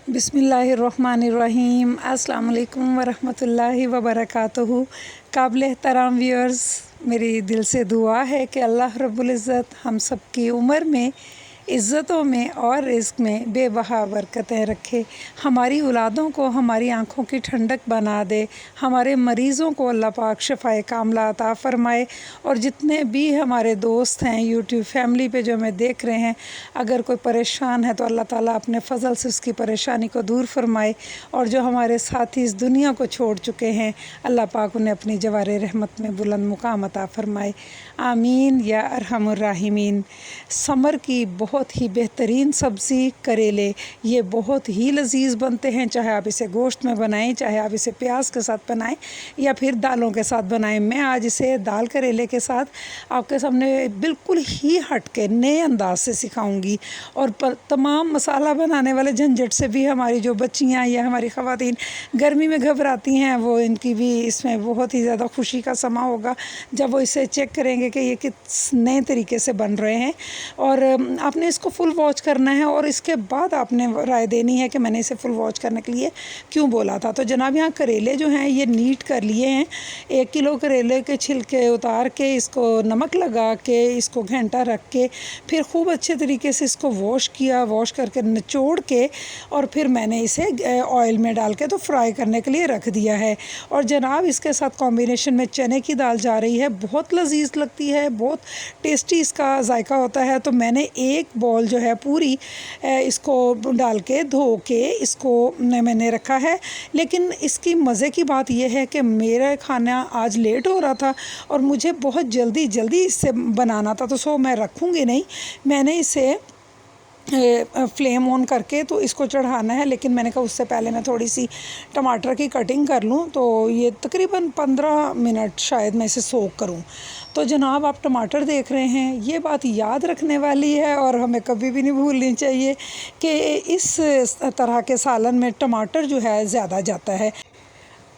बिस्मिल्लाहिर्रहमानिर्रहीम। अस्सलाम वालेकुम वरहमतुल्लाहि वबरकातुहू। काबिल एहतराम व्यूअर्स, मेरी दिल से दुआ है कि अल्लाह रब्बुल इज़्ज़त हम सब की उम्र में, इज़्ज़तों में और रिज़्क में बेबहा बरकतें रखे। हमारी औलादों को हमारी आँखों की ठंडक बना दे। हमारे मरीज़ों को अल्लाह पाक शफ़ाए कामला अता फ़रमाए। और जितने भी हमारे दोस्त हैं यूट्यूब फैमिली पे जो हमें देख रहे हैं, अगर कोई परेशान है तो अल्लाह ताला अपने फ़ज़ल से उसकी परेशानी को दूर फ़रमाए। और जो हमारे साथी इस दुनिया को छोड़ चुके हैं, अल्लाह पाक उन्हें अपनी जवारे रहमत में बुलंद मुकाम अता फ़रमाए। आमीन या अरहमुर राहिमीन। समर की बहुत ही बेहतरीन सब्ज़ी करेले, ये बहुत ही लजीज बनते हैं। चाहे आप इसे गोश्त में बनाएं, चाहे आप इसे प्याज के साथ बनाएं या फिर दालों के साथ बनाएं। मैं आज इसे दाल करेले के साथ आपके सामने बिल्कुल ही हट के नए अंदाज से सिखाऊंगी। और तमाम मसाला बनाने वाले झंझट से भी हमारी जो बच्चियां या हमारी ख़वातीन गर्मी में घबराती हैं, वो इनकी भी इसमें बहुत ही ज़्यादा खुशी का समा होगा जब वो इसे चेक करेंगे कि ये किस नए तरीके से बन रहे हैं। और आपने इसको फुल वॉच करना है और इसके बाद आपने राय देनी है कि मैंने इसे फुल वॉच करने के लिए क्यों बोला था। तो जनाब, यहाँ करेले जो हैं ये नीट कर लिए हैं। 1 किलो करेले के छिलके उतार के इसको नमक लगा के इसको घंटा रख के फिर खूब अच्छे तरीके से इसको वॉश किया। वॉश करके निचोड़ के और फिर मैंने इसे ऑयल में डाल के तो फ्राई करने के लिए रख दिया है। और जनाब, इसके साथ कॉम्बिनेशन में चने की दाल जा रही है, बहुत लजीज लगती है, बहुत टेस्टी इसका जायका होता है। तो मैंने एक बॉल जो है पूरी इसको डाल के धो के इसको मैंने रखा है। लेकिन इसकी मज़े की बात यह है कि मेरा खाना आज लेट हो रहा था और मुझे बहुत जल्दी इससे बनाना था, तो सो मैं रखूँगी नहीं। मैंने इसे फ्लेम ऑन करके तो इसको चढ़ाना है, लेकिन मैंने कहा उससे पहले मैं थोड़ी सी टमाटर की कटिंग कर लूँ। तो ये तकरीबन 15 मिनट शायद मैं इसे सोक करूँ। तो जनाब, आप टमाटर देख रहे हैं, ये बात याद रखने वाली है और हमें कभी भी नहीं भूलनी चाहिए कि इस तरह के सालन में टमाटर जो है ज़्यादा जाता है,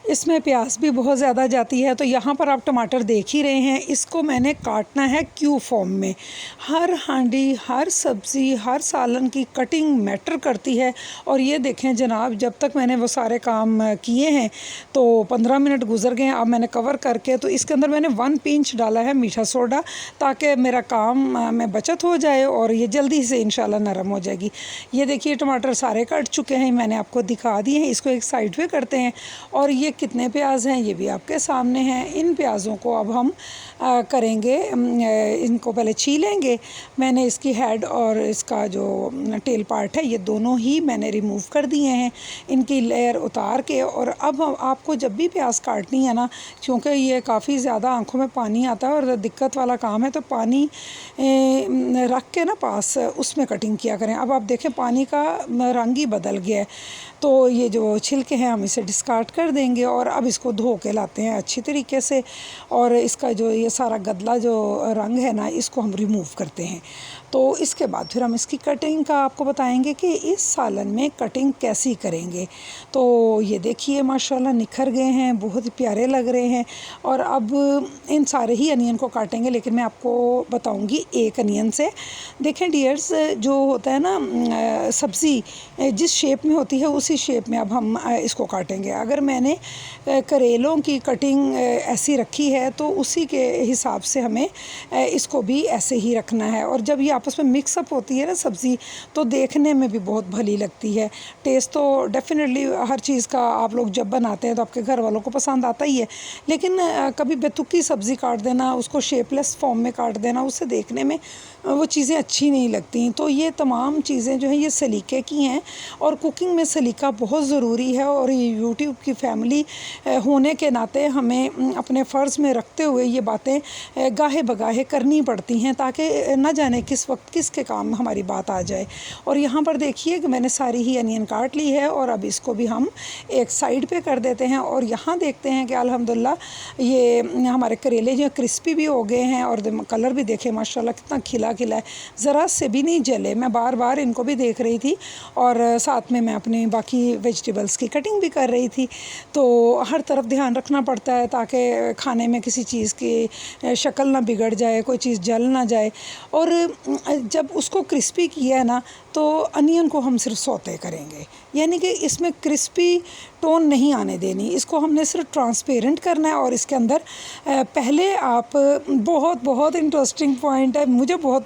इसमें प्याज भी बहुत ज़्यादा जाती है। तो यहाँ पर आप टमाटर देख ही रहे हैं, इसको मैंने काटना है क्यूब फॉर्म में। हर हांडी, हर सब्ज़ी, हर सालन की कटिंग मैटर करती है। और ये देखें जनाब, जब तक मैंने वो सारे काम किए हैं तो 15 मिनट गुजर गए। अब मैंने कवर करके तो इसके अंदर मैंने 1 पिंच डाला है मीठा सोडा, ताकि मेरा काम में बचत हो जाए और ये जल्दी से इंशाल्लाह नरम हो जाएगी। ये देखिए टमाटर सारे कट चुके हैं, मैंने आपको दिखा दिए हैं। इसको एक साइड पे करते हैं। और ये कितने प्याज हैं ये भी आपके सामने हैं। इन प्याज़ों को अब हम करेंगे, इनको पहले छीलेंगे। मैंने इसकी हेड और इसका जो टेल पार्ट है ये दोनों ही मैंने रिमूव कर दिए हैं, इनकी लेयर उतार के। और अब आपको जब भी प्याज काटनी है ना, क्योंकि ये काफ़ी ज़्यादा आंखों में पानी आता है और दिक्कत वाला काम है, तो पानी रख के ना पास उसमें कटिंग किया करें। अब आप देखें पानी का रंग ही बदल गया है। तो ये जो छिलके हैं हम इसे डिस्कार्ड कर देंगे और अब इसको धो के लाते हैं अच्छी तरीके से। और इसका जो ये सारा गदला जो रंग है ना, इसको हम रिमूव करते हैं। तो इसके बाद फिर हम इसकी कटिंग का आपको बताएंगे कि इस सालन में कटिंग कैसी करेंगे। तो ये देखिए माशाल्लाह निखर गए हैं, बहुत प्यारे लग रहे हैं। और अब इन सारे ही अनियन को काटेंगे, लेकिन मैं आपको बताऊंगी एक अनियन से। देखें डियर्स, जो होता है ना सब्ज़ी जिस शेप में होती है उसी शेप में अब हम इसको काटेंगे। अगर मैंने करेलों की कटिंग ऐसी रखी है तो उसी के हिसाब से हमें इसको भी ऐसे ही रखना है। और जब ये आपस में मिक्सअप होती है ना सब्ज़ी, तो देखने में भी बहुत भली लगती है। टेस्ट तो डेफिनेटली हर चीज़ का आप लोग जब बनाते हैं तो आपके घर वालों को पसंद आता ही है, लेकिन कभी बेतुकी सब्ज़ी काट देना, उसको शेपलेस फॉर्म में काट देना, उससे देखने में वो चीज़ें अच्छी नहीं लगती। तो ये तमाम चीज़ें जो हैं ये सलीके की हैं और कुकिंग में सलीका बहुत ज़रूरी है। और ये यूट्यूब की फैमिली होने के नाते हमें अपने फ़र्ज़ में रखते हुए ये बातें गाहे बगाहे करनी पड़ती हैं, ताकि न जाने किस वक्त किसके काम हमारी बात आ जाए। और यहाँ पर देखिए कि मैंने सारी ही अनियन काट ली है और अब इसको भी हम एक साइड पे कर देते हैं। और यहाँ देखते हैं कि अल्हम्दुलिल्लाह ये हमारे करेले जो क्रिस्पी भी हो गए हैं और कलर भी देखे माशाल्लाह कितना खिला खिला है, ज़रा से भी नहीं जले। मैं बार बार इनको भी देख रही थी और साथ में मैं अपनी बाकी वेजिटेबल्स की कटिंग भी कर रही थी। तो हर तरफ ध्यान रखना पड़ता है ताकि खाने में किसी चीज़ की शक्ल ना बिगड़ जाए, कोई चीज़ जल ना जाए। और जब उसको क्रिस्पी किया है ना तो अनियन को हम सिर्फ सौते करेंगे, यानी कि इसमें क्रिस्पी टोन नहीं आने देनी, इसको हमने सिर्फ ट्रांसपेरेंट करना है। और इसके अंदर पहले आप बहुत बहुत इंटरेस्टिंग पॉइंट है, मुझे बहुत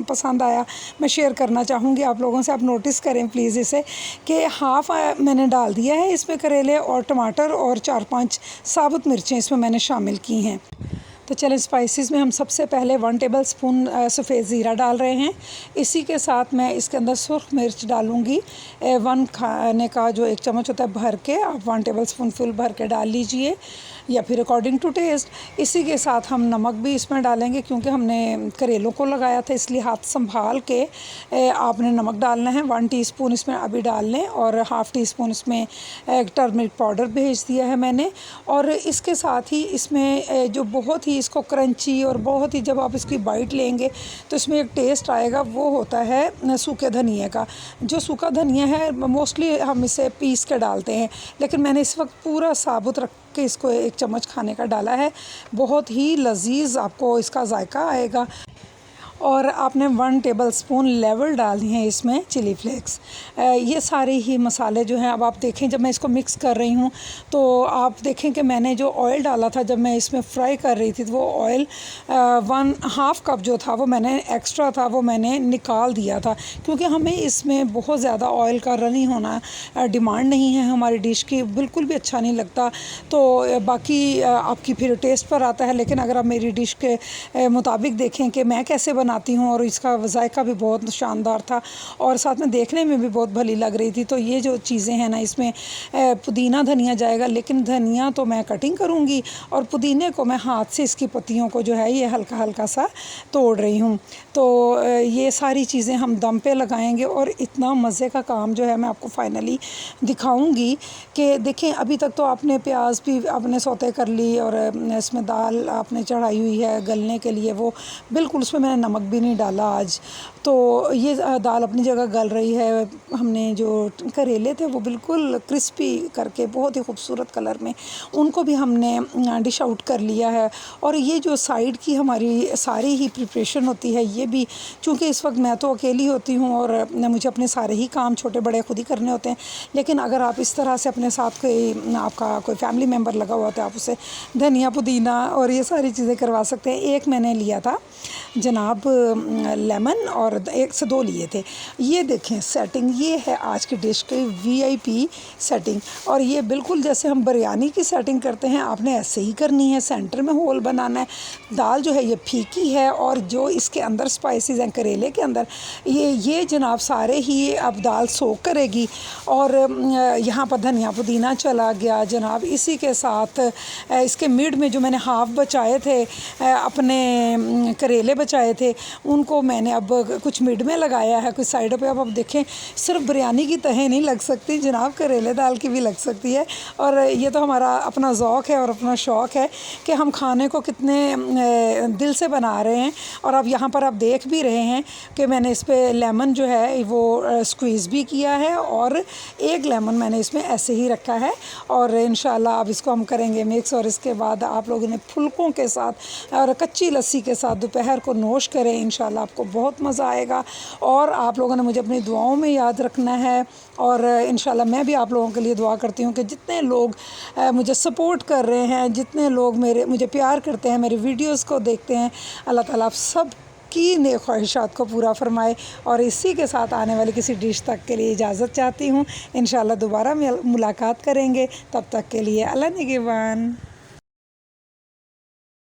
पसंद आया, मैं शेयर करना चाहूँगी आप लोगों से। आप नोटिस करें प्लीज़ इसे कि हाफ़ मैंने डाल दिया है इसमें करेले और टमाटर और 4-5 साबुत मिर्चें इसमें मैंने शामिल की हैं। तो चलें स्पाइसेस में हम सबसे पहले 1 टेबल स्पून सफ़ेद ज़ीरा डाल रहे हैं। इसी के साथ मैं इसके अंदर सुर्ख मिर्च डालूँगी 1 खाने का जो 1 चम्मच होता है भर के, आप 1 टेबल स्पून फुल भर के डाल लीजिए या फिर अकॉर्डिंग टू टेस्ट। इसी के साथ हम नमक भी इसमें डालेंगे क्योंकि हमने करेलों को लगाया था, इसलिए हाथ संभाल के आपने नमक डालना है। 1 टीस्पून इसमें अभी डाल लें और हाफ़ टी स्पून इसमें टर्मरिक पाउडर भेज दिया है मैंने। और इसके साथ ही इसमें जो बहुत ही इसको क्रंची और बहुत ही जब आप इसकी बाइट लेंगे तो इसमें एक टेस्ट आएगा, वो होता है सूखे धनिया का। जो सूखा धनिया है मोस्टली हम इसे पीस के डालते हैं, लेकिन मैंने इस वक्त पूरा साबुत रख के इसको 1 चम्मच खाने का डाला है। बहुत ही लजीज आपको इसका जायका आएगा। और आपने 1 टेबल स्पून लेवल डालनी है इसमें चिली फ्लेक्स। ये सारे ही मसाले जो हैं, अब आप देखें जब मैं इसको मिक्स कर रही हूँ तो आप देखें कि मैंने जो ऑयल डाला था जब मैं इसमें फ्राई कर रही थी तो वो ऑयल 1/2 कप जो था वो मैंने एक्स्ट्रा था वो मैंने निकाल दिया था, क्योंकि हमें इसमें बहुत ज़्यादा ऑयल का रनी होना डिमांड नहीं है हमारी डिश की, बिल्कुल भी अच्छा नहीं लगता। तो बाकी आपकी फिर टेस्ट पर आता है, लेकिन अगर आप मेरी डिश के मुताबिक देखें कि मैं कैसे बनाती हूँ और इसका जायका भी बहुत शानदार था और साथ में देखने में भी बहुत भली लग रही थी। तो ये जो चीज़ें हैं ना, इसमें पुदीना धनिया जाएगा, लेकिन धनिया तो मैं कटिंग करूँगी और पुदीने को मैं हाथ से इसकी पत्तियों को जो है ये हल्का हल्का सा तोड़ रही हूँ। तो ये सारी चीज़ें हम दम पे लगाएंगे और इतना मज़े का काम जो है मैं आपको फाइनली दिखाऊंगी कि देखें। अभी तक तो आपने प्याज भी आपने सौते कर ली और इसमें दाल आपने चढ़ाई हुई है गलने के लिए, वो बिल्कुल उसमें मैंने नमक भी नहीं डाला आज। तो ये दाल अपनी जगह गल रही है। हमने जो करेले थे वो बिल्कुल क्रिस्पी करके बहुत ही खूबसूरत कलर में उनको भी हमने डिश आउट कर लिया है। और ये जो साइड की हमारी सारी ही प्रिपरेशन होती है, ये भी चूँकि इस वक्त मैं तो अकेली होती हूँ और मुझे अपने सारे ही काम छोटे बड़े खुद ही करने होते हैं, लेकिन अगर आप इस तरह से अपने साथ कोई आपका कोई फैमिली मेम्बर लगा हुआ तो आप उसे धनिया पुदीना और ये सारी चीज़ें करवा सकते हैं। एक मैंने लिया था जनाब लेमन और 1 से 2 लिए थे। ये देखें सेटिंग, ये है आज की डिश की VIP सेटिंग। और ये बिल्कुल जैसे हम बिरयानी की सेटिंग करते हैं आपने ऐसे ही करनी है, सेंटर में होल बनाना है। दाल जो है ये फीकी है और जो इसके अंदर स्पाइसेस हैं करेले के अंदर, ये जनाब सारे ही अब दाल सोख करेगी। और यहाँ पर धनिया पुदीना चला गया जनाब। इसी के साथ इसके मिड में जो मैंने हाफ़ बचाए थे अपने करेले बचाए थे, उनको मैंने अब कुछ मिड में लगाया है, कुछ साइडों पे। अब देखें सिर्फ बिरयानी की तहें नहीं लग सकती जनाब, करेले दाल की भी लग सकती है। और ये तो हमारा अपना ज़ौक़ है और अपना शौक़ है कि हम खाने को कितने दिल से बना रहे हैं। और अब यहाँ पर आप देख भी रहे हैं कि मैंने इस पर लेमन जो है वो स्क्वीज़ भी किया है और 1 लेमन मैंने इसमें ऐसे ही रखा है। और इंशाल्लाह अब इसको हम करेंगे मिक्स और इसके बाद आप लोगों ने फुल्कों के साथ और कच्ची लस्सी के साथ दोपहर को नोश करें। इंशाल्लाह आपको बहुत मज़ा आएगा और आप लोगों ने मुझे अपनी दुआओं में याद रखना है। और इंशाल्लाह मैं भी आप लोगों के लिए दुआ करती हूँ कि जितने लोग मुझे सपोर्ट कर रहे हैं, जितने लोग मुझे प्यार करते हैं, मेरे वीडियोस को देखते हैं, अल्लाह ताला आप सब की नेक ख्वाहिशात को पूरा फरमाए। और इसी के साथ आने वाली किसी डिश तक के लिए इजाज़त चाहती हूँ। इंशाल्लाह दोबारा मुलाकात करेंगे, तब तक के लिए अल्लाह निगहबान।